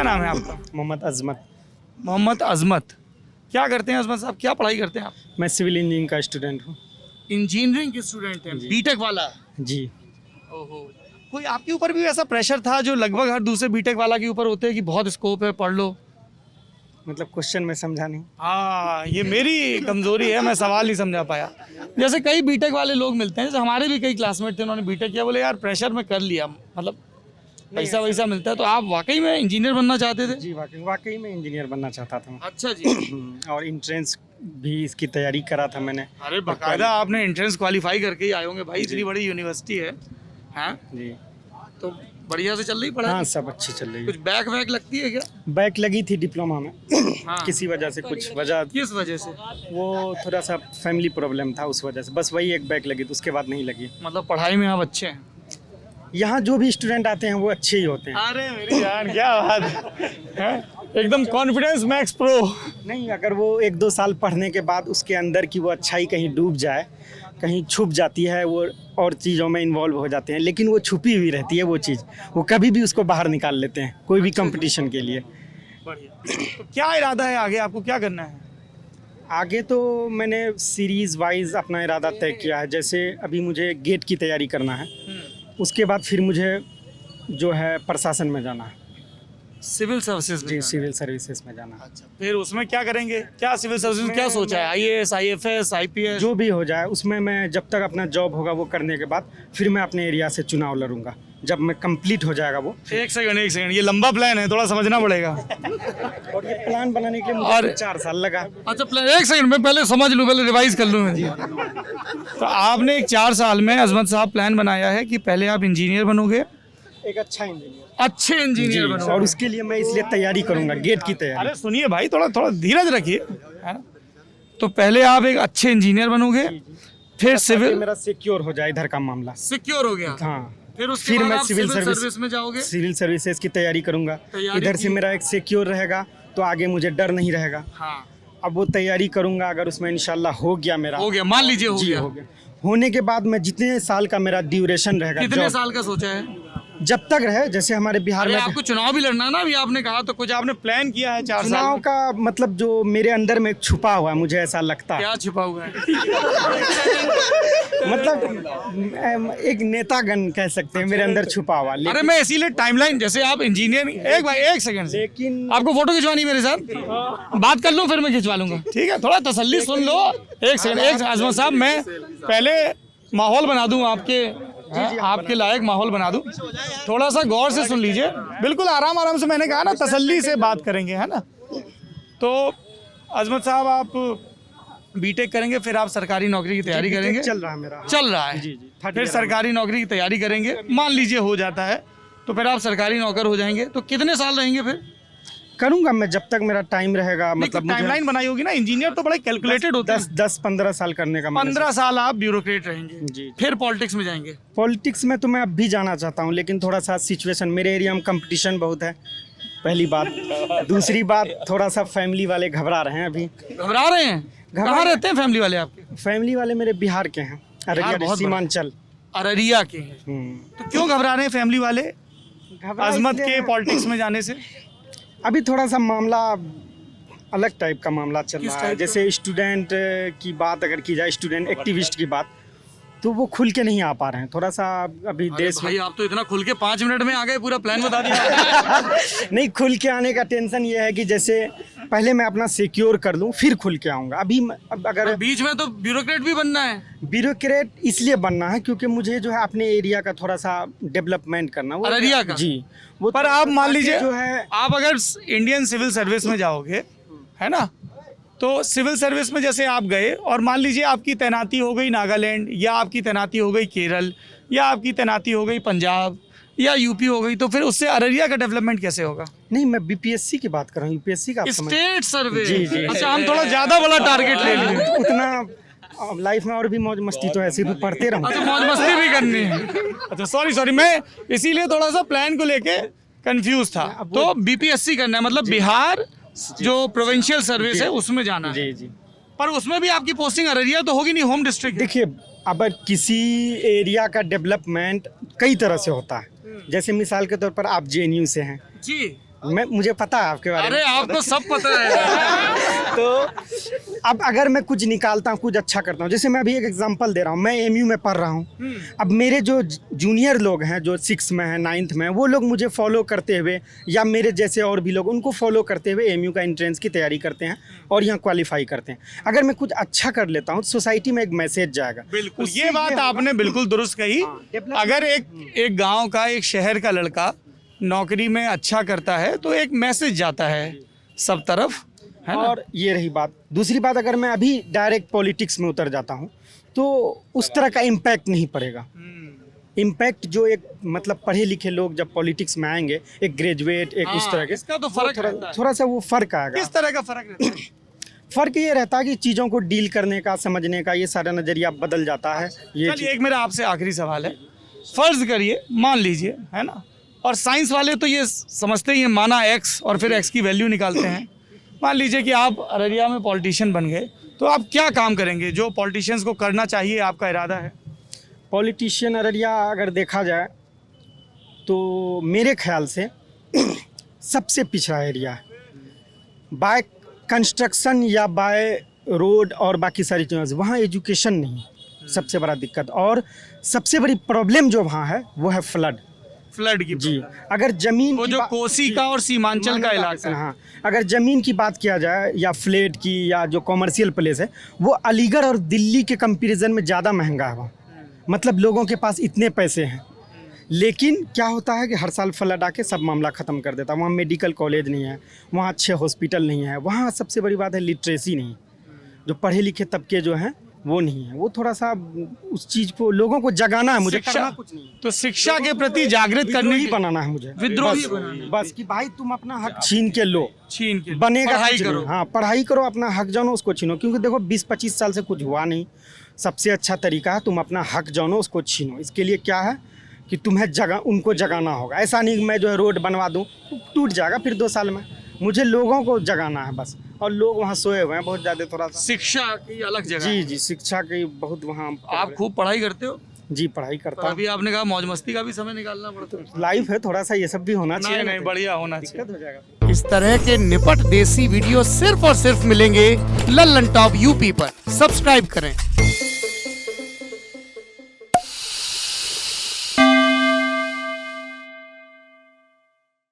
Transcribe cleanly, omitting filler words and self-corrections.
नाम है आपका? मोहम्मद अजमत। मोहम्मद अजमत। क्या करते हैं अजमत साहब, क्या पढ़ाई करते हैं आप? मैं सिविल इंजीनियरिंग का स्टूडेंट हूँ। इंजीनियरिंग के स्टूडेंट हैं, बीटेक वाला? जी। ओहो। कोई आपके ऊपर भी ऐसा प्रेशर था जो लगभग हर दूसरे बीटेक वाला के ऊपर होते हैं कि बहुत स्कोप है, पढ़ लो? मतलब क्वेश्चन में समझा नहीं। हाँ, ये मेरी कमजोरी है, मैं सवाल नहीं समझा पाया। जैसे कई बीटेक वाले लोग मिलते हैं, जैसे हमारे भी कई क्लासमेट थे, उन्होंने बीटेक किया, बोले यार प्रेशर में कर लिया, मतलब पैसा वैसा मिलता है। तो आप वाकई में इंजीनियर बनना चाहते थे? जी, वाकई में इंजीनियर बनना चाहता था। अच्छा जी। और एंट्रेंस भी इसकी तैयारी करा था मैंने। अरे बाकायदा आपने एंट्रेंस क्वालिफाई करके ही आए होंगे भाई, इतनी बड़ी यूनिवर्सिटी है। हाँ जी। तो बढ़िया से चल रही पढ़ाई? हाँ, सब अच्छी चल रही है। कुछ बैक वैक लगती है क्या? बैक लगी थी डिप्लोमा में। हाँ। किसी वजह से, कुछ वजह, किस वजह से? वो थोड़ा सा फैमिली प्रॉब्लम था, उस वजह से बस वही एक बैक लगी, तो उसके बाद नहीं लगी। मतलब पढ़ाई में आप अच्छे हैं? यहाँ जो भी स्टूडेंट आते हैं वो अच्छे ही होते हैं। अरे मेरी जान, क्या बात है, एकदम कॉन्फिडेंस मैक्स प्रो। नहीं, अगर वो 1-2 साल पढ़ने के बाद उसके अंदर की वो अच्छाई कहीं डूब जाए, कहीं छुप जाती है, वो और चीज़ों में इन्वॉल्व हो जाते हैं, लेकिन वो छुपी हुई रहती है वो चीज़, वो कभी भी उसको बाहर निकाल लेते हैं कोई भी कंपटीशन के लिए। बढ़िया। तो क्या इरादा है आगे, आपको क्या करना है? आगे तो मैंने सीरीज़ वाइज अपना इरादा तय किया है। जैसे अभी मुझे गेट की तैयारी करना है, उसके बाद फिर मुझे जो है प्रशासन में जाना है। सिविल सर्विसेज में? जी, सिविल सर्विसेज में जाना है। अच्छा, फिर उसमें क्या करेंगे? क्या सिविल सर्विसेज में क्या सोचा है? IAS, IFS, IPS? जो भी हो जाए उसमें मैं जब तक अपना जॉब होगा वो करने के बाद फिर मैं अपने एरिया से चुनाव लड़ूंगा, जब मैं कंप्लीट हो जाएगा वो। एक सेकंड, ये लंबा प्लान है, थोड़ा समझना पड़ेगा। और ये प्लान बनाने के लिए मुझे 4 साल लगा। अच्छा प्लान, एक सेकंड मैं पहले समझ लूँ, पहले रिवाइज कर लूँ मैं। तो आपने एक 4 साल में अजमत साहब प्लान बनाया है कि पहले आप इंजीनियर बनोगे, एक अच्छा इंजीनियर, अच्छे इंजीनियर बनोगे, और उसके लिए मैं इसलिए तैयारी करूंगा, गेट की तैयारी। अरे सुनिए भाई, थोड़ा धीरज रखिए, है ना? तो पहले आप एक अच्छे इंजीनियर बनोगे, फिर सिविल, मेरा सिक्योर हो जाए इधर का मामला। सिक्योर हो गया, हाँ, फिर मैं आप सिविल सर्विस में जाओगे, सिविल सर्विसेज की तैयारी करूंगा। इधर से मेरा एक सिक्योर रहेगा तो आगे मुझे डर नहीं रहेगा। हाँ। अब वो तैयारी करूंगा, अगर उसमें इंशाल्लाह हो गया मेरा, हो गया, मान लीजिए हो जी गया, हो गया, होने के बाद मैं जितने साल का मेरा ड्यूरेशन रहेगा, कितने साल का सोचा है? जब तक रहे, जैसे हमारे बिहार में आपको चुनाव भी लड़ना ना, अभी आपने कहा, तो कुछ आपने प्लान किया है 4 साल चुनाव का मतलब जो मेरे अंदर में छुपा हुआ है, मुझे ऐसा लगता है। क्या छुपा हुआ है? मतलब एक नेतागण कह सकते हैं मेरे अंदर छुपा हुआ। अरे मैं इसीलिए टाइमलाइन, जैसे आप इंजीनियर, एक सेकंड, लेकिन आपको फोटो खिंचवानी मेरे साथ, बात कर लूं फिर मैं खिंचवा लूंगा, ठीक है? थोड़ा तसल्ली सुन लो। एक सेकंड अजमत साहब, मैं पहले माहौल बना दूं आपके लायक माहौल बना दूं, थोड़ा सा गौर से सुन लीजिए, बिल्कुल आराम से, मैंने कहा ना तसल्ली से बात करेंगे, है ना? तो अजमत साहब, आप बीटेक करेंगे, फिर आप सरकारी नौकरी की तैयारी करेंगे? चल रहा है मेरा। चल रहा है। जी। फिर सरकारी नौकरी की तैयारी करेंगे, मान लीजिए हो जाता है, तो फिर आप सरकारी नौकर हो जाएंगे, तो कितने साल रहेंगे फिर? करूंगा मैं जब तक मेरा टाइम रहेगा। मतलब टाइमलाइन बनाई होगी ना, इंजीनियर तो बड़े कैलकुलेटेड होते हैं। 10-15 साल करने का। 15 साल आप ब्यूरोक्रेट रहेंगे जी। फिर पॉलिटिक्स में जाएंगे? पॉलिटिक्स में तो मैं अब भी जाना चाहता हूँ, लेकिन थोड़ा सा सिचुएशन, मेरे एरिया में कंपटीशन बहुत है, पहली बात। दूसरी बात, थोड़ा सा फैमिली वाले घबरा रहे हैं अभी। घबरा रहे हैं? कहाँ रहते हैं फैमिली वाले आपके? फैमिली वाले मेरे बिहार के हैं, अररिया सीमांचल। अररिया के हैं? तो क्यों घबरा रहे हैं फैमिली वाले अजमत के पॉलिटिक्स में जाने से? अभी थोड़ा सा मामला अलग टाइप का मामला चल रहा है। जैसे स्टूडेंट की बात अगर की जाए, स्टूडेंट एक्टिविस्ट की बात, तो वो खुल के नहीं आ पा रहे हैं। थोड़ा सा अभी देश भाई, आप तो इतना खुल के 5 मिनट में आ गए, पूरा प्लान बता दिया। नहीं, खुल के आने का टेंशन ये है कि जैसे पहले मैं अपना सिक्योर कर लूँ, फिर खुल के आऊँगा। अब अगर बीच में तो ब्यूरोक्रेट भी बनना है। ब्यूरोक्रेट इसलिए बनना है क्योंकि मुझे जो है अपने एरिया का थोड़ा सा डेवलपमेंट करना। वो अररिया का? जी। वो पर आप मान लीजिए जो है, आप अगर इंडियन सिविल सर्विस में जाओगे, है ना, तो सिविल सर्विस में जैसे आप गए और मान लीजिए आपकी तैनाती हो गई नागालैंड, या आपकी तैनाती हो गई केरल, या आपकी तैनाती हो गई पंजाब या यूपी हो गई, तो फिर उससे अररिया का डेवलपमेंट कैसे होगा? नहीं, मैं बीपीएससी की बात कर रहा हूँ, यूपीएससी का स्टेट सर्वे। जी। अच्छा, हम थोड़ा ज्यादा बड़ा टारगेट ले लिए। उतना लाइफ में और भी मौज मस्ती तो ऐसे भी पढ़ते रहूँ। अच्छा, मौज मस्ती भी करनी है। अच्छा, सॉरी, मैं इसीलिए थोड़ा सा प्लान को लेके कंफ्यूज था। तो बीपीएससी करना है, मतलब बिहार जो प्रोविंशियल सर्विस है उसमें जाना है। जी। पर उसमें भी आपकी पोस्टिंग अररिया तो होगी नहीं, होम डिस्ट्रिक्ट। देखिए, अब किसी एरिया का डेवलपमेंट कई तरह से होता है। जैसे मिसाल के तौर पर आप जेएनयू से हैं, जी, मुझे पता है आपके बारे में। अरे आपको सब पता है। तो अब अगर मैं कुछ निकालता हूँ, कुछ अच्छा करता हूँ, जैसे मैं अभी एक एग्जांपल दे रहा हूँ, मैं एमयू में पढ़ रहा हूँ। अब मेरे जो जूनियर लोग हैं, जो 6 में हैं, 9th में हैं, वो लोग मुझे फॉलो करते हुए, या मेरे जैसे और भी लोग उनको फॉलो करते हुए एमयू का एंट्रेंस की तैयारी करते हैं और यहाँ क्वालिफाई करते हैं। अगर मैं कुछ अच्छा कर लेता हूँ, सोसाइटी में एक मैसेज जाएगा। बिल्कुल, ये बात आपने बिल्कुल दुरुस्त कही। अगर एक गांव का, एक शहर का लड़का नौकरी में अच्छा करता है तो एक मैसेज जाता है सब तरफ, है ना? और ये रही बात। दूसरी बात, अगर मैं अभी डायरेक्ट पॉलिटिक्स में उतर जाता हूँ तो उस तरह का इम्पैक्ट नहीं पड़ेगा। इम्पैक्ट जो एक मतलब पढ़े लिखे लोग जब पॉलिटिक्स में आएंगे, एक ग्रेजुएट, एक उस तरह के, इसका तो फर्क रहता है। थोड़ा सा वो फर्क आएगा। किस तरह का फर्क रहता है? फर्क ये रहता है कि चीज़ों को डील करने का, समझने का, ये सारा नज़रिया बदल जाता है। ये चलिए, एक मेरा आपसे आखिरी सवाल है। फर्ज करिए, मान लीजिए, है ना, और साइंस वाले तो ये समझते ही हैं, माना x और फिर x की वैल्यू निकालते हैं। मान लीजिए कि आप अररिया में पॉलिटिशियन बन गए, तो आप क्या काम करेंगे जो पॉलिटिशियंस को करना चाहिए, आपका इरादा है? पॉलिटिशियन अररिया अगर देखा जाए तो मेरे ख्याल से सबसे पिछड़ा एरिया है। बाय कंस्ट्रक्शन या बाय रोड और बाकी सारी चीज़ें, वहाँ एजुकेशन नहीं, सबसे बड़ा दिक्कत। और सबसे बड़ी प्रॉब्लम जो वहाँ है वो है फ्लड की जी। अगर जमीन वो जो कोसी का और सीमांचल का इलाका है, हाँ, अगर ज़मीन की बात किया जाए या फ्लैट की या जो कॉमर्शियल प्लेस है, वो अलीगढ़ और दिल्ली के कंपैरिजन में ज़्यादा महंगा है। मतलब लोगों के पास इतने पैसे हैं, लेकिन क्या होता है कि हर साल फ्लड आके सब मामला ख़त्म कर देता है। वहाँ मेडिकल कॉलेज नहीं है, वहाँ अच्छे हॉस्पिटल नहीं है, वहाँ सबसे बड़ी बात है लिटरेसी नहीं। जो पढ़े लिखे तबके जो हैं वो नहीं है। वो थोड़ा सा उस चीज़ को लोगों को जगाना है मुझे, करना कुछ नहीं। तो शिक्षा के प्रति जागृत करने ही बनाना है मुझे, विद्रोही बस कि भाई तुम अपना हक छीन के लो, बनेगा पढ़ाई कुछ करो। नहीं। हाँ, पढ़ाई करो, अपना हक जानो, उसको छीनो। क्योंकि देखो 20-25 साल से कुछ हुआ नहीं। सबसे अच्छा तरीका है तुम अपना हक जानो, उसको छीनो। इसके लिए क्या है कि तुम्हें उनको जगाना होगा। ऐसा नहीं कि मैं जो है रोड बनवा दूँ, टूट जाएगा फिर 2 साल में। मुझे लोगों को जगाना है बस। और लोग वहाँ सोए हुए हैं बहुत ज़्यादा, थोड़ा सा शिक्षा की अलग जगह। जी, शिक्षा की बहुत वहाँ। आप खूब पढ़ाई करते हो? जी, पढ़ाई करता हूँ। अभी आपने कहा मौज मस्ती का भी समय निकालना पड़ता है। लाइफ है, थोड़ा सा ये सब भी होना चाहिए। नहीं, बढ़िया होना चाहिए। दिक्कत हो जाएगा। इस तरह के निपट देसी वीडियो सिर्फ और सिर्फ मिलेंगे लल्लन टॉप यूपी पर। सब्सक्राइब करें।